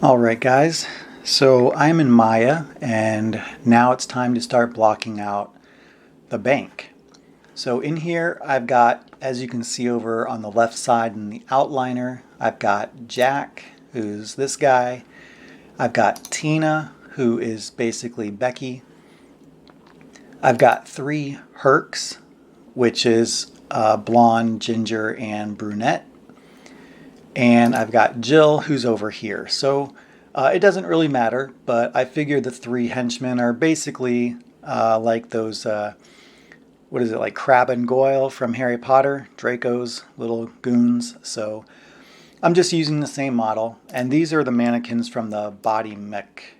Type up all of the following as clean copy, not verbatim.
Alright guys, so I'm in Maya and now it's time to start blocking out the bank. So in here I've got, as you can see over on the left side in the outliner, I've got Jack, who's this guy. I've got Tina, who is basically Becky. I've got 3 Hercs, which is blonde, ginger, and brunette. And I've got Jill, who's over here. So it doesn't really matter, but I figure the 3 henchmen are basically like those, what is it, like Crabbe and Goyle from Harry Potter, Draco's little goons. So I'm just using the same model, and these are the mannequins from the Body Mech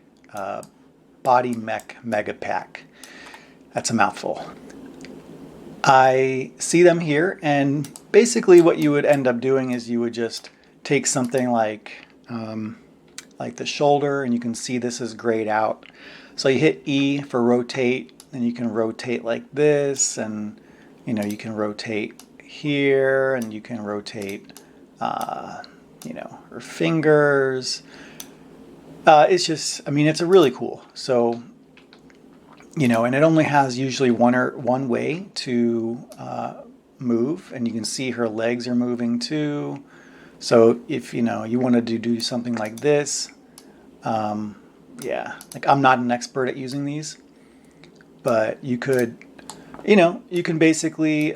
Mega Pack. That's a mouthful. I see them here, and basically what you would end up doing is you would just take something like the shoulder, and you can see this is grayed out. So you hit E for rotate, and you can rotate like this, and you can rotate here, and you can rotate her fingers. It's just, it's a really cool. So and it only has usually one way to move, and you can see her legs are moving too. So if you want to do something like this, yeah, like I'm not an expert at using these, but you could, you can basically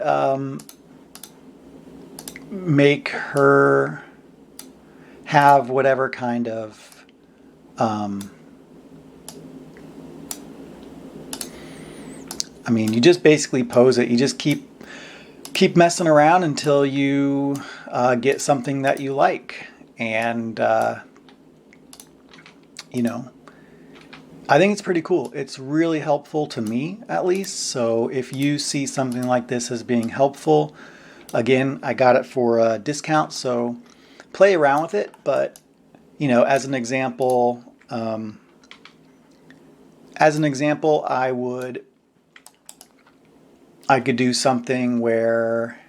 make her have whatever kind of you just basically pose it. You just keep messing around until you get something that you like. And, I think it's pretty cool. It's really helpful to me, at least. So if you see something like this as being helpful, again, I got it for a discount, so play around with it. But, as an example, I could do something where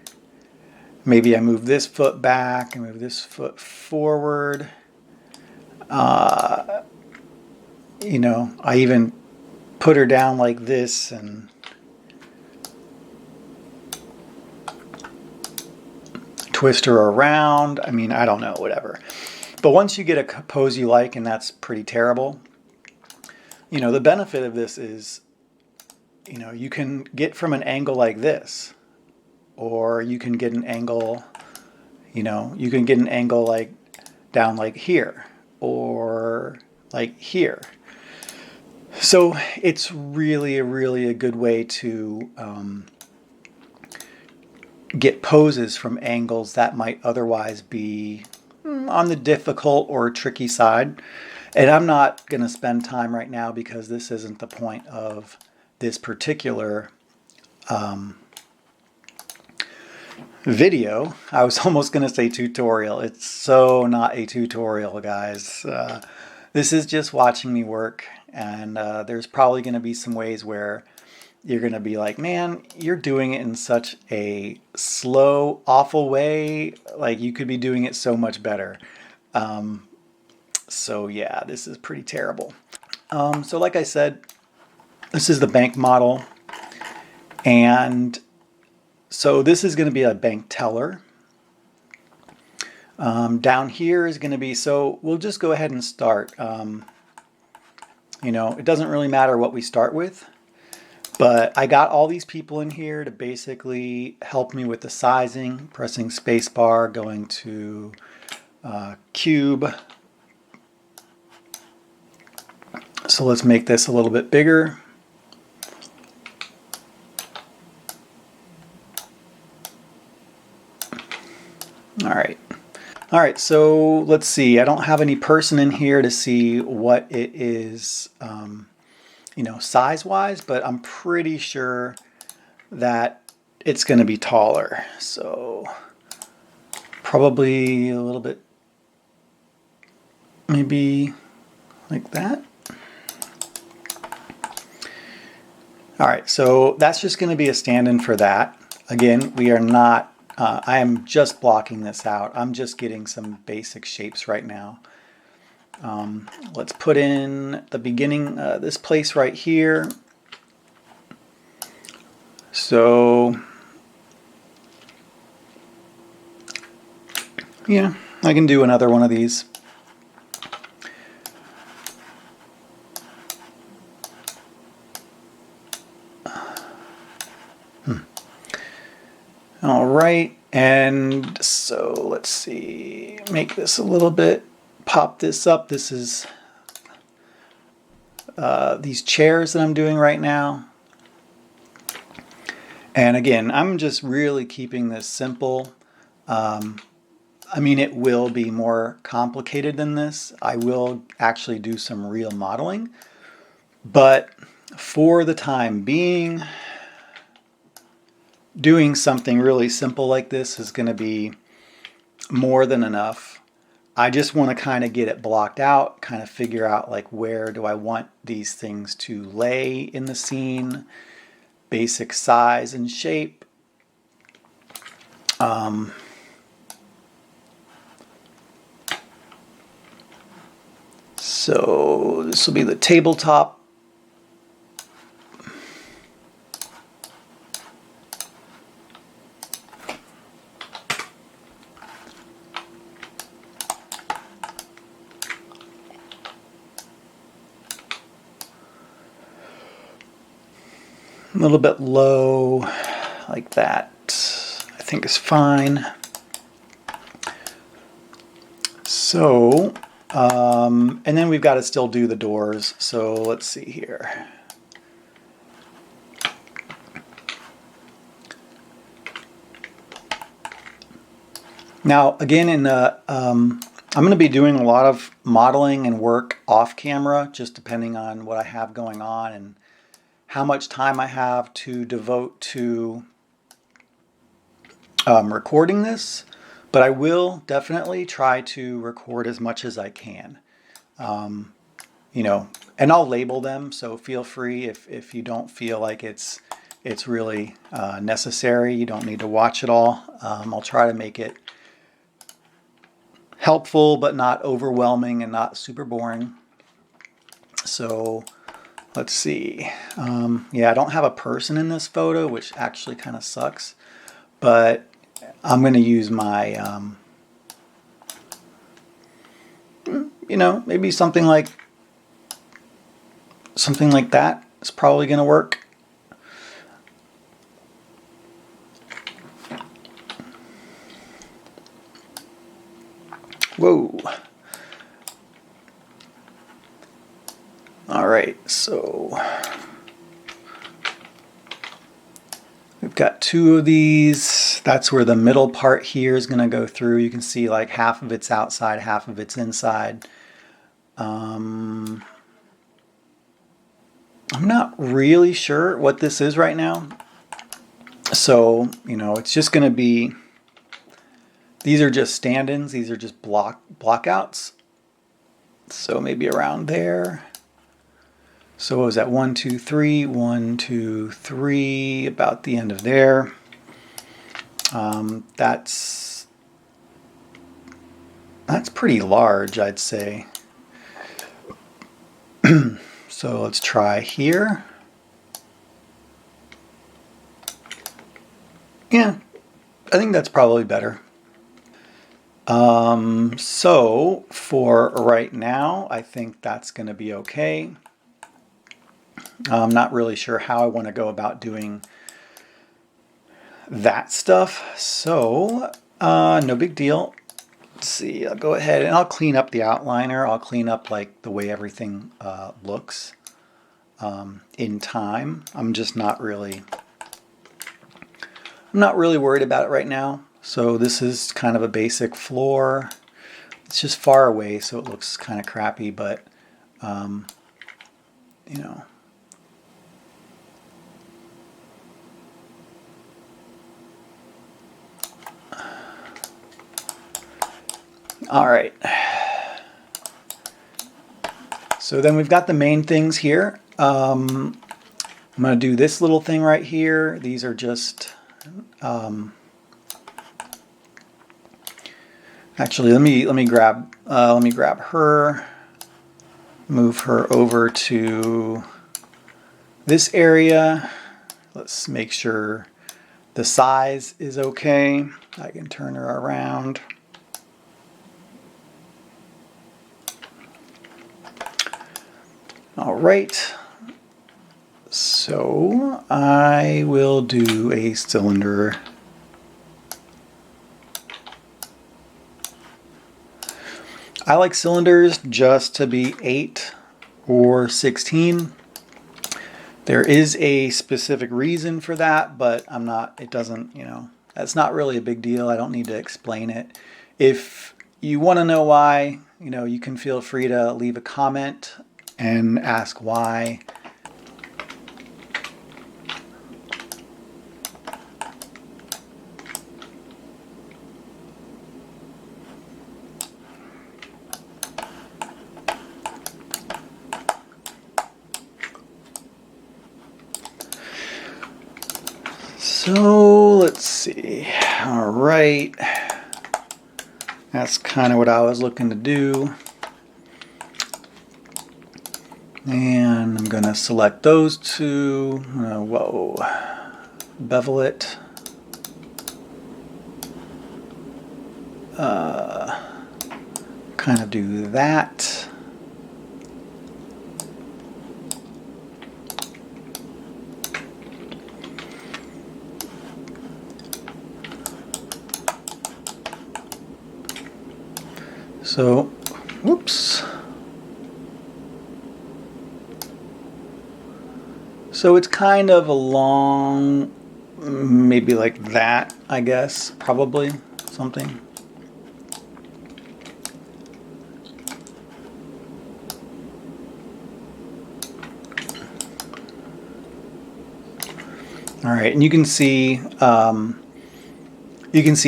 maybe I move this foot back and move this foot forward. I even put her down like this and twist her around. I don't know, whatever. But once you get a pose you like, and that's pretty terrible, the benefit of this is you can get from an angle like this, or you can get an angle, like down like here, or like here. So it's really a good way to get poses from angles that might otherwise be on the difficult or tricky side. And I'm not going to spend time right now because this isn't the point of this particular video. I was almost going to say tutorial. It's so not a tutorial, guys. This is just watching me work, and there's probably going to be some ways where you're going to be like, man, you're doing it in such a slow, awful way. Like, you could be doing it so much better. So yeah, this is pretty terrible. So like I said, this is the bank model, and so this is going to be a bank teller. Down here is going to be, so we'll just go ahead and start. It doesn't really matter what we start with, but I got all these people in here to basically help me with the sizing, pressing spacebar, going to cube. So let's make this a little bit bigger. All right, so let's see. I don't have any person in here to see what it is, size-wise, but I'm pretty sure that it's going to be taller. So probably a little bit, maybe like that. All right, so that's just going to be a stand-in for that. Again, we are not, I am just blocking this out. I'm just getting some basic shapes right now. Let's put in the beginning, this place right here. So, yeah, I can do another one of these. All right, and so let's see, make this a little bit, pop this up. This is these chairs that I'm doing right now. And again, I'm just really keeping this simple. I mean, it will be more complicated than this. I will actually do some real modeling, but for the time being, doing something really simple like this is going to be more than enough. I just want to kind of get it blocked out, kind of figure out like where do I want these things to lay in the scene, basic size and shape. So this will be the tabletop. A little bit low, like that, I think is fine. So, and then we've got to still do the doors. So let's see here. Now, again, I'm going to be doing a lot of modeling and work off camera, just depending on what I have going on and how much time I have to devote to recording this. But I will definitely try to record as much as I can. You know, and I'll label them, so feel free if you don't feel like it's really necessary. You don't need to watch it all. I'll try to make it helpful, but not overwhelming and not super boring. So let's see. Yeah, I don't have a person in this photo, which actually kind of sucks. But I'm going to use my, you know, maybe something like that is probably going to work. Whoa. All right, so we've got two of these. That's where the middle part here is going to go through. You can see like half of it's outside, half of it's inside. I'm not really sure what this is right now. So, you know, it's just going to be, these are just stand-ins. These are just blockouts. So maybe around there. So what was that? 1, 2, 3, 1, 2, 3, about the end of there. That's pretty large, I'd say. So let's try here. Yeah, I think that's probably better. So for right now, I think that's going to be okay. I'm not really sure how I want to go about doing that stuff. So no big deal. Let's see, I'll go ahead and I'll clean up the outliner. I'll clean up like the way everything looks in time. I'm not really worried about it right now. So this is kind of a basic floor. It's just far away, so it looks kind of crappy, but you know. All right. So then we've got the main things here. I'm going to do this little thing right here. These are just actually let me grab her. move her over to this area. Let's make sure the size is okay. I can turn her around. All right. So I will do a cylinder. I like cylinders just to be 8 or 16. There is a specific reason for that, but it doesn't, that's not really a big deal. I don't need to explain it. If you want to know why, you can feel free to leave a comment and ask why. So let's see. All right. That's kind of what I was looking to do. And I'm going to select those two. Bevel it. Kind of do that. So, whoops. So it's kind of along, maybe like that, I guess, probably something. All right, and you can see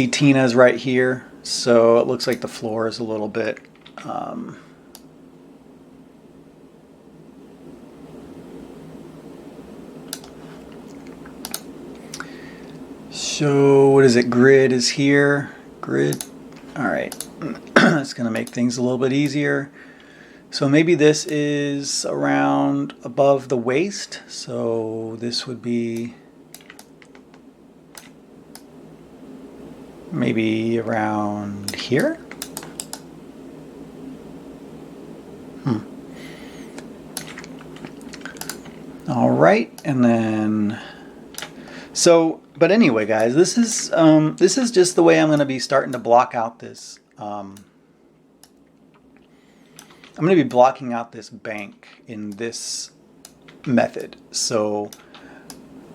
Tina's right here. So it looks like the floor is a little bit so what is it? Grid is here. Grid. All right. It's going to make things a little bit easier. So maybe this is around above the waist. So this would be maybe around here. All right, and then but anyway, guys, this is just the way I'm going to be starting to block out this. I'm going to be blocking out this bank in this method. So,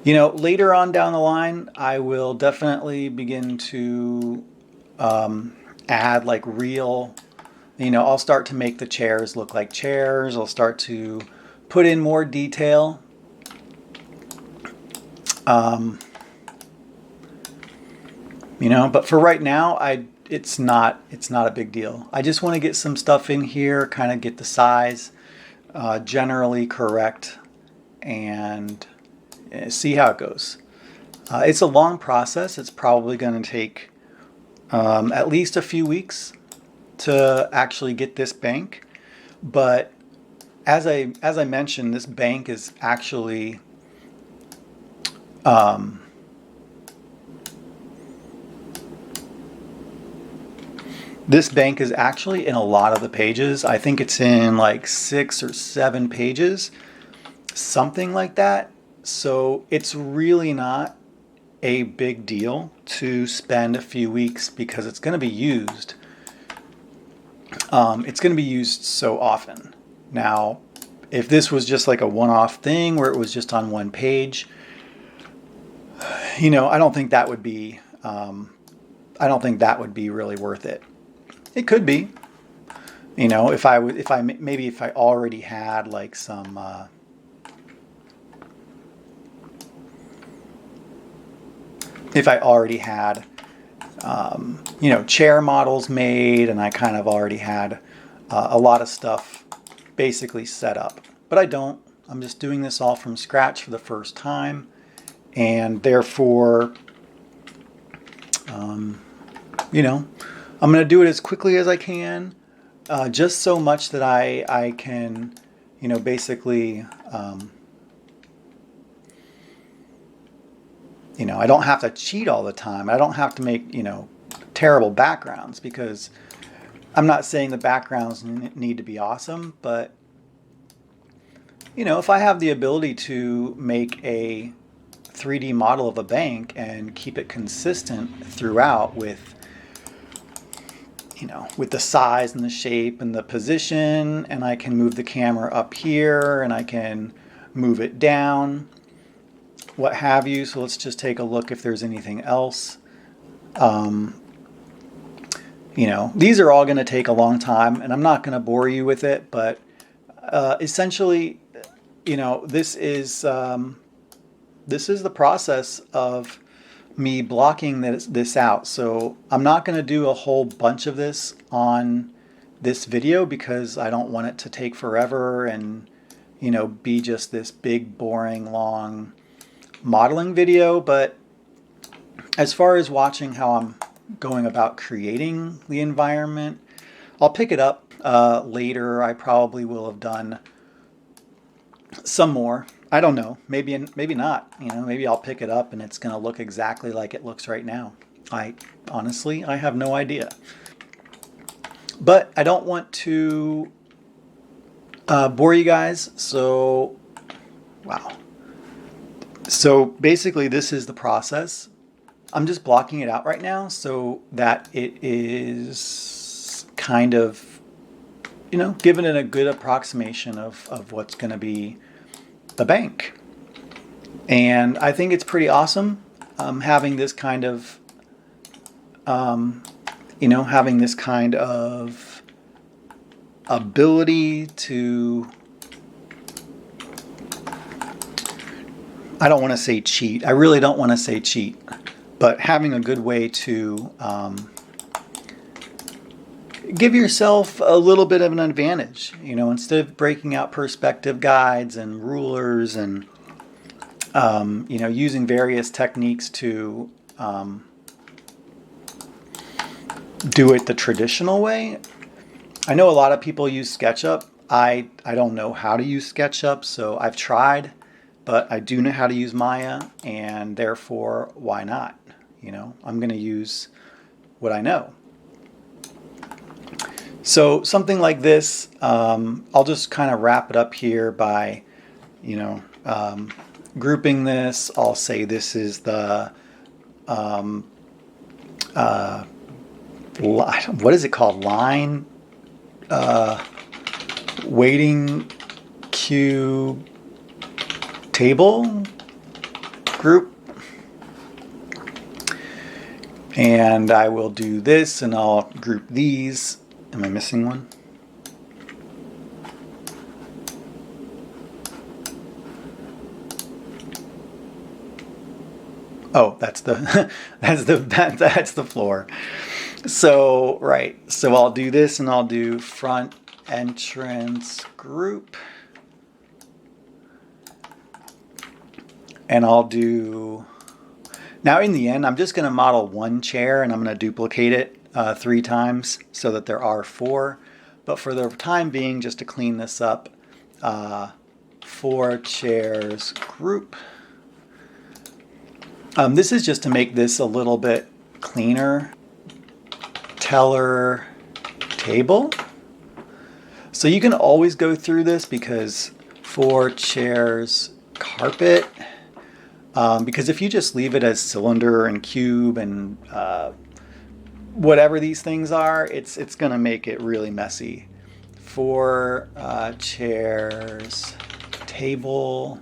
later on down the line, I will definitely begin to add like real, I'll start to make the chairs look like chairs. I'll start to put in more detail. But for right now, it's not a big deal. I just want to get some stuff in here, kind of get the size generally correct, and see how it goes. It's a long process. It's probably going to take at least a few weeks to actually get this bank. But as I mentioned, this bank is actually in a lot of the pages. I think it's in like 6 or 7 pages, something like that. So it's really not a big deal to spend a few weeks because it's going to be used. It's going to be used so often. Now, if this was just like a one-off thing where it was just on one page, I don't think that would be. I don't think that would be really worth it. It could be, if I already had like some. If I already had, chair models made, and I kind of already had a lot of stuff basically set up. But I don't. I'm just doing this all from scratch for the first time, and therefore, I'm going to do it as quickly as I can. just so much that I can, basically, I don't have to cheat all the time. I don't have to make, terrible backgrounds, because I'm not saying the backgrounds need to be awesome, but if I have the ability to make a 3D model of a bank and keep it consistent throughout with, with the size and the shape and the position, and I can move the camera up here and I can move it down, what have you. So let's just take a look if there's anything else. These are all going to take a long time, and I'm not going to bore you with it, but essentially, this is the process of me blocking this out. So I'm not going to do a whole bunch of this on this video, because I don't want it to take forever and be just this big, boring, long modeling video. But as far as watching how I'm going about creating the environment, I'll pick it up later. I probably will have done some more. I don't know. Maybe not. Maybe I'll pick it up and it's going to look exactly like it looks right now. Honestly, I have no idea. But I don't want to bore you guys. So, wow. So basically, this is the process. I'm just blocking it out right now so that it is kind of, giving it a good approximation of what's going to be the bank. And I think it's pretty awesome having this kind of, having this kind of ability to, I don't want to say cheat. I really don't want to say cheat, but having a good way to give yourself a little bit of an advantage, instead of breaking out perspective guides and rulers and, using various techniques to do it the traditional way. I know a lot of people use SketchUp. I don't know how to use SketchUp, so I've tried, but I do know how to use Maya, and therefore, why not? I'm going to use what I know. So something like this, I'll just kind of wrap it up here by, grouping this. I'll say this is the, what is it called? Line waiting queue table group. And I will do this, and I'll group these. Am I missing one? Oh, that's the that's the floor. So right. So I'll do this, and I'll do front entrance group, and I'll do. Now in the end, I'm just going to model one chair, and I'm going to duplicate it 3 times so that there are 4. But for the time being, just to clean this up, 4 chairs group. This is just to make this a little bit cleaner. Teller table. So you can always go through this, because 4 chairs carpet. Because if you just leave it as cylinder and cube and whatever these things are, it's going to make it really messy. 4 chairs, table,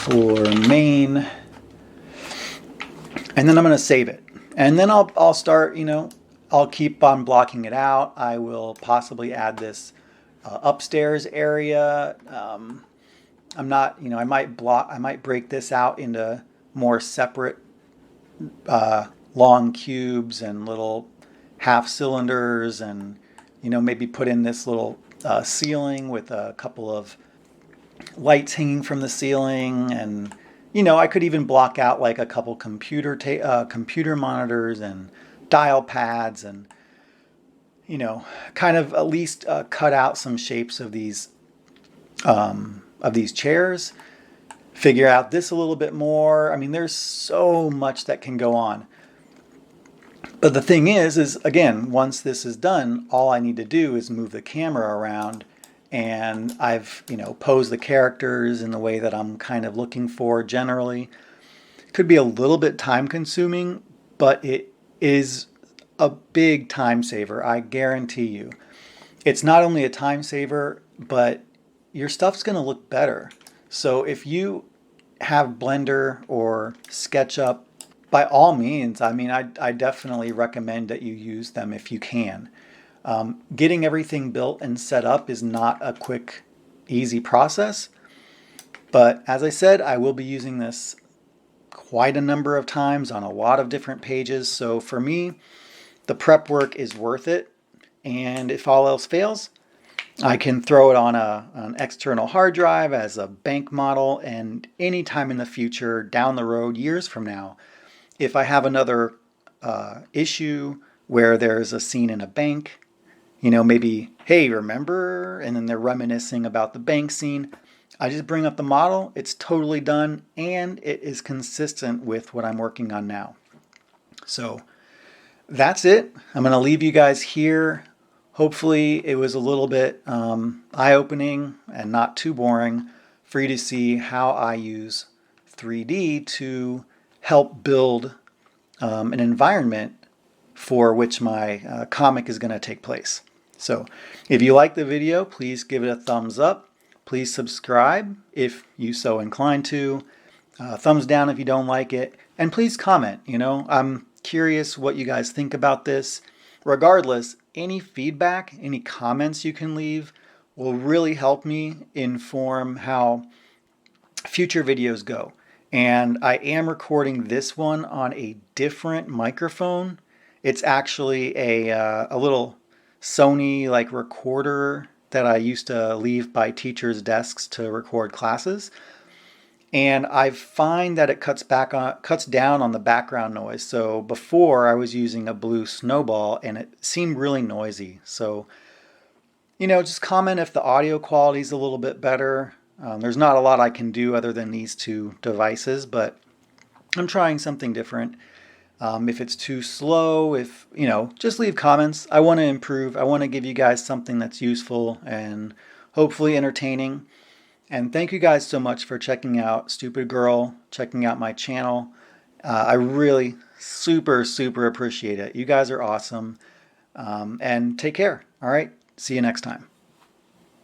for main, and then I'm going to save it. And then I'll start, I'll keep on blocking it out. I will possibly add this upstairs area. I'm not, I might break this out into more separate long cubes and little half cylinders, and maybe put in this little ceiling with a couple of lights hanging from the ceiling, and I could even block out like a couple computer monitors and dial pads and, kind of at least cut out some shapes of these chairs, figure out this a little bit more. I mean, there's so much that can go on. But the thing is again, once this is done, all I need to do is move the camera around, and I've, posed the characters in the way that I'm kind of looking for generally. It could be a little bit time consuming, but it is a big time saver, I guarantee you. It's not only a time saver, but your stuff's going to look better. So if you have Blender or SketchUp, by all means, I mean, I definitely recommend that you use them if you can. Getting everything built and set up is not a quick, easy process. But as I said, I will be using this quite a number of times on a lot of different pages. So for me, the prep work is worth it. And if all else fails, I can throw it on an external hard drive as a bank model, and anytime in the future, down the road, years from now, if I have another issue where there's a scene in a bank, maybe, hey, remember? And then they're reminiscing about the bank scene. I just bring up the model, it's totally done, and it is consistent with what I'm working on now. So that's it. I'm going to leave you guys here. Hopefully it was a little bit eye-opening and not too boring for you to see how I use 3D to help build an environment for which my comic is going to take place. So if you like the video, please give it a thumbs up. Please subscribe if you so inclined to. Thumbs down if you don't like it. And please comment. I'm curious what you guys think about this. Regardless, any feedback, any comments you can leave will really help me inform how future videos go. And I am recording this one on a different microphone. It's actually a little Sony recorder that I used to leave by teachers' desks to record classes. And I find that it cuts down on the background noise. So before I was using a blue snowball and it seemed really noisy. So, just comment if the audio quality is a little bit better. There's not a lot I can do other than these two devices, but I'm trying something different. If it's too slow, just leave comments. I want to improve. I want to give you guys something that's useful and hopefully entertaining. And thank you guys so much for checking out Stupid Girl, checking out my channel. I really super appreciate it. You guys are awesome. And take care. All right. See you next time.